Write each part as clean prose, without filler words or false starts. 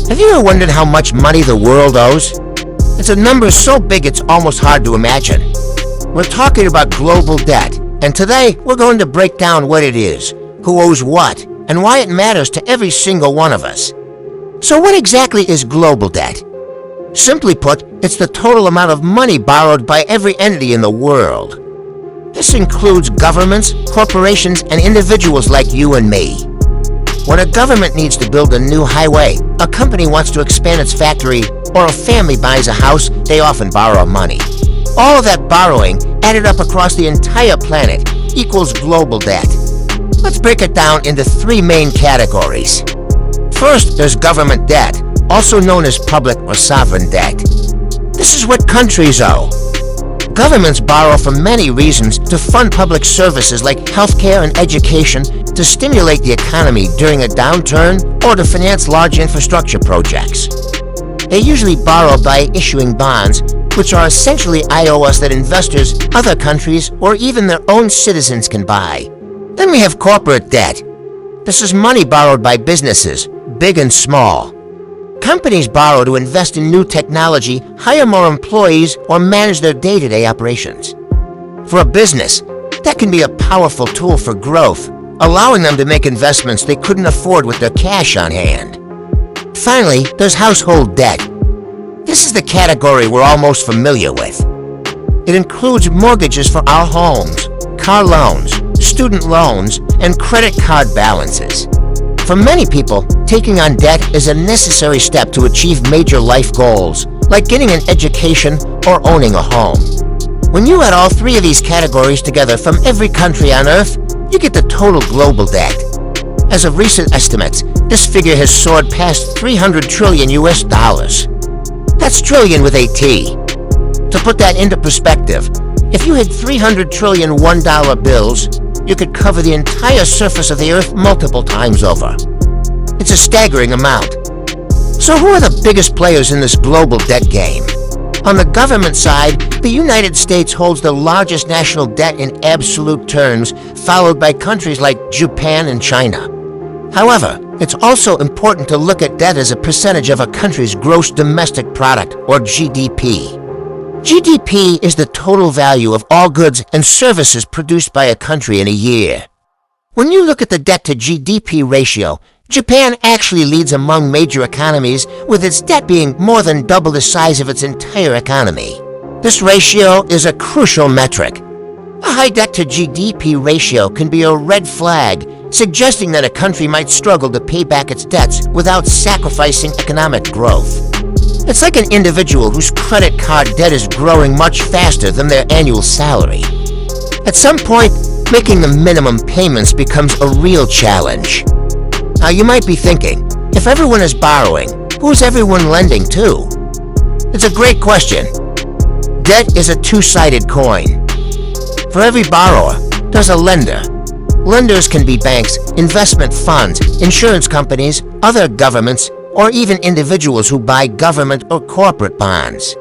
Have you ever wondered how much money the world owes? It's a number so big it's almost hard to imagine. We're talking about global debt, and today we're going to break down what it is, who owes what, and why it matters to every single one of us. So what exactly is global debt? Simply put, it's the total amount of money borrowed by every entity in the world. This includes governments, corporations, and individuals like you and me. When a government needs to build a new highway, a company wants to expand its factory, or a family buys a house, they often borrow money. All of that borrowing, added up across the entire planet, equals global debt. Let's break it down into three main categories. First, there's government debt, also known as public or sovereign debt. This is what countries owe. Governments borrow for many reasons to fund public services like healthcare and education, to stimulate the economy during a downturn, or to finance large infrastructure projects. They usually borrow by issuing bonds, which are essentially IOUs that investors, other countries, or even their own citizens can buy. Then we have corporate debt. This is money borrowed by businesses, big and small. Companies borrow to invest in new technology, hire more employees, or manage their day-to-day operations. For a business, that can be a powerful tool for growth, allowing them to make investments they couldn't afford with their cash on hand. Finally, there's household debt. This is the category we're all most familiar with. It includes mortgages for our homes, car loans, student loans, and credit card balances. For many people, taking on debt is a necessary step to achieve major life goals, like getting an education or owning a home. When you add all three of these categories together from every country on Earth, you get the total global debt. As of recent estimates, this figure has soared past 300 trillion US dollars. That's trillion with a T. To put that into perspective, if you had 300 trillion $1 bills, you could cover the entire surface of the Earth multiple times over. It's a staggering amount. So who are the biggest players in this global debt game? On the government side, the United States holds the largest national debt in absolute terms, followed by countries like Japan and China. However, it's also important to look at debt as a percentage of a country's gross domestic product, or GDP. GDP is the total value of all goods and services produced by a country in a year. When you look at the debt to GDP ratio, Japan actually leads among major economies, with its debt being more than double the size of its entire economy. This ratio is a crucial metric. A high debt to GDP ratio can be a red flag, suggesting that a country might struggle to pay back its debts without sacrificing economic growth. It's like an individual whose credit card debt is growing much faster than their annual salary. At some point, making the minimum payments becomes a real challenge. Now you might be thinking, if everyone is borrowing, who's everyone lending to? It's a great question. Debt is a two-sided coin. For every borrower, there's a lender. Lenders can be banks, investment funds, insurance companies, other governments, or even individuals who buy government or corporate bonds.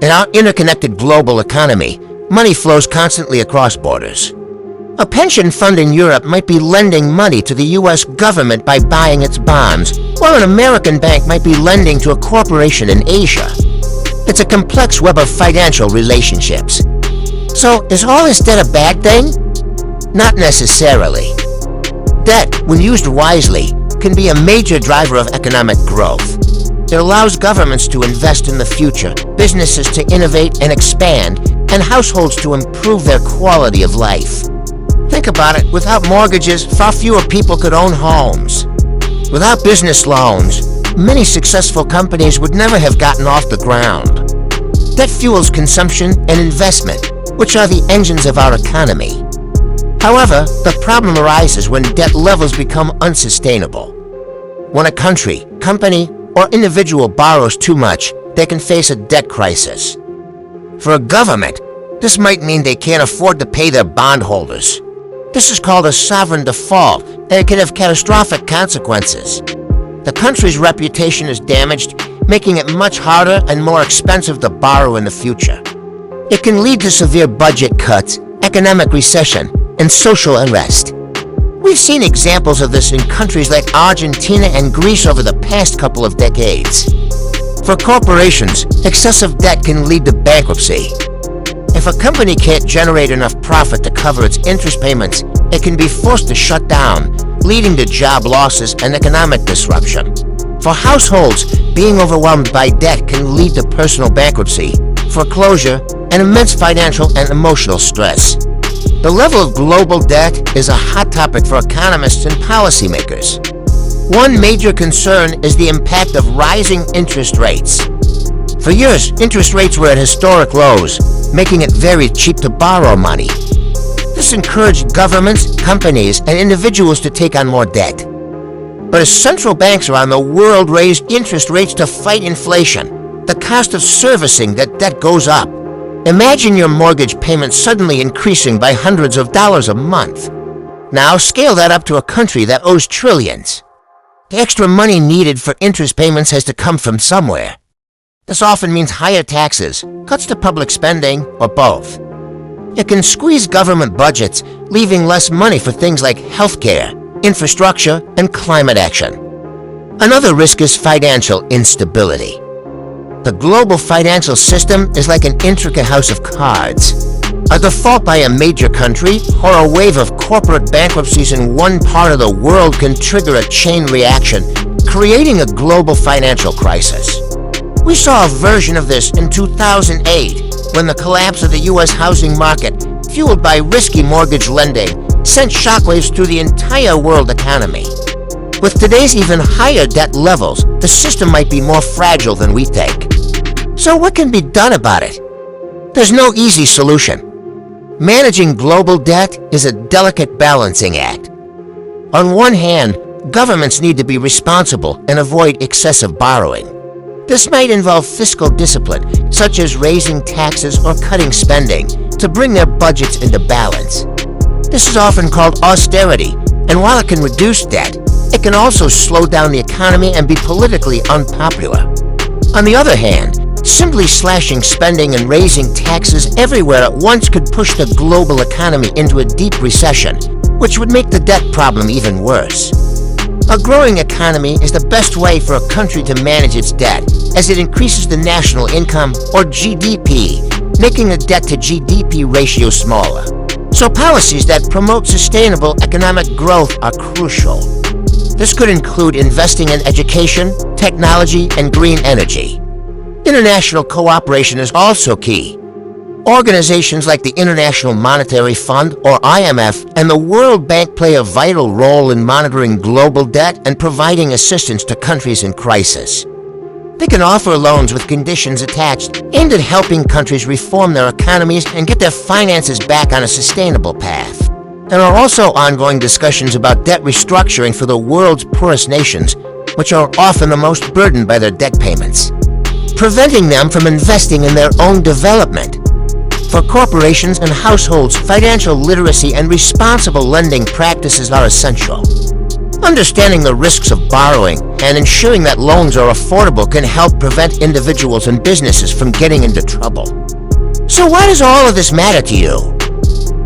In our interconnected global economy, money flows constantly across borders. A pension fund in Europe might be lending money to the US government by buying its bonds, while an American bank might be lending to a corporation in Asia. It's a complex web of financial relationships. So, is all this debt a bad thing? Not necessarily. Debt, when used wisely, can be a major driver of economic growth. It allows governments to invest in the future, businesses to innovate and expand, and households to improve their quality of life. Think about it, without mortgages, far fewer people could own homes. Without business loans, many successful companies would never have gotten off the ground. Debt fuels consumption and investment, which are the engines of our economy. However, the problem arises when debt levels become unsustainable. When a country, company, or individual borrows too much, they can face a debt crisis. For a government, this might mean they can't afford to pay their bondholders. This is called a sovereign default, and it can have catastrophic consequences. The country's reputation is damaged, making it much harder and more expensive to borrow in the future. It can lead to severe budget cuts, economic recession, and social unrest. We've seen examples of this in countries like Argentina and Greece over the past couple of decades. For corporations, excessive debt can lead to bankruptcy. If a company can't generate enough profit to cover its interest payments, it can be forced to shut down, leading to job losses and economic disruption. For households, being overwhelmed by debt can lead to personal bankruptcy, foreclosure, and immense financial and emotional stress. The level of global debt is a hot topic for economists and policymakers. One major concern is the impact of rising interest rates. For years, interest rates were at historic lows, making it very cheap to borrow money. This encouraged governments, companies, and individuals to take on more debt. But as central banks around the world raised interest rates to fight inflation, the cost of servicing that debt goes up. Imagine your mortgage payment suddenly increasing by hundreds of dollars a month. Now scale that up to a country that owes trillions. The extra money needed for interest payments has to come from somewhere. This often means higher taxes, cuts to public spending, or both. It can squeeze government budgets, leaving less money for things like healthcare, infrastructure, and climate action. Another risk is financial instability. The global financial system is like an intricate house of cards. A default by a major country or a wave of corporate bankruptcies in one part of the world can trigger a chain reaction, creating a global financial crisis. We saw a version of this in 2008, when the collapse of the U.S. housing market, fueled by risky mortgage lending, sent shockwaves through the entire world economy. With today's even higher debt levels, the system might be more fragile than we think. So what can be done about it? There's no easy solution. Managing global debt is a delicate balancing act. On one hand, governments need to be responsible and avoid excessive borrowing. This might involve fiscal discipline, such as raising taxes or cutting spending, to bring their budgets into balance. This is often called austerity, and while it can reduce debt, it can also slow down the economy and be politically unpopular. On the other hand, simply slashing spending and raising taxes everywhere at once could push the global economy into a deep recession, which would make the debt problem even worse. A growing economy is the best way for a country to manage its debt, as it increases the national income, or GDP, making the debt-to-GDP ratio smaller. So policies that promote sustainable economic growth are crucial. This could include investing in education, technology, and green energy. International cooperation is also key. Organizations like the International Monetary Fund, or IMF, and the World Bank play a vital role in monitoring global debt and providing assistance to countries in crisis. They can offer loans with conditions attached, aimed at helping countries reform their economies and get their finances back on a sustainable path. There are also ongoing discussions about debt restructuring for the world's poorest nations, which are often the most burdened by their debt payments, preventing them from investing in their own development. For corporations and households, financial literacy and responsible lending practices are essential. Understanding the risks of borrowing and ensuring that loans are affordable can help prevent individuals and businesses from getting into trouble. So why does all of this matter to you?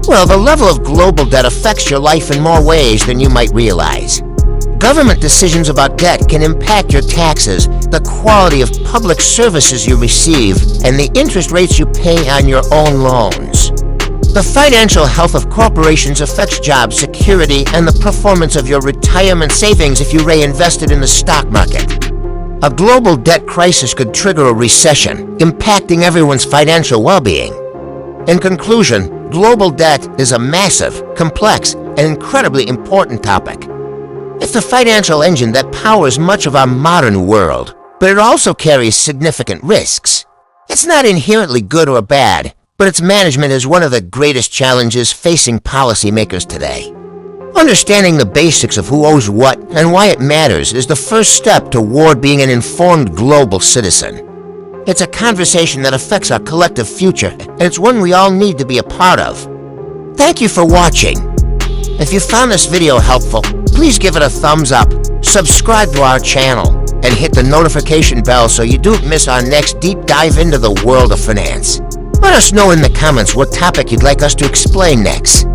Well, the level of global debt affects your life in more ways than you might realize. Government decisions about debt can impact your taxes, the quality of public services you receive, and the interest rates you pay on your own loans. The financial health of corporations affects job security and the performance of your retirement savings if you reinvested in the stock market. A global debt crisis could trigger a recession, impacting everyone's financial well-being. In conclusion, global debt is a massive, complex, and incredibly important topic. It's the financial engine that powers much of our modern world, but it also carries significant risks. It's not inherently good or bad, but its management is one of the greatest challenges facing policymakers today. Understanding the basics of who owes what and why it matters is the first step toward being an informed global citizen. It's a conversation that affects our collective future, and it's one we all need to be a part of. Thank you for watching. If you found this video helpful, please give it a thumbs up, subscribe to our channel, and hit the notification bell so you don't miss our next deep dive into the world of finance. Let us know in the comments what topic you'd like us to explain next.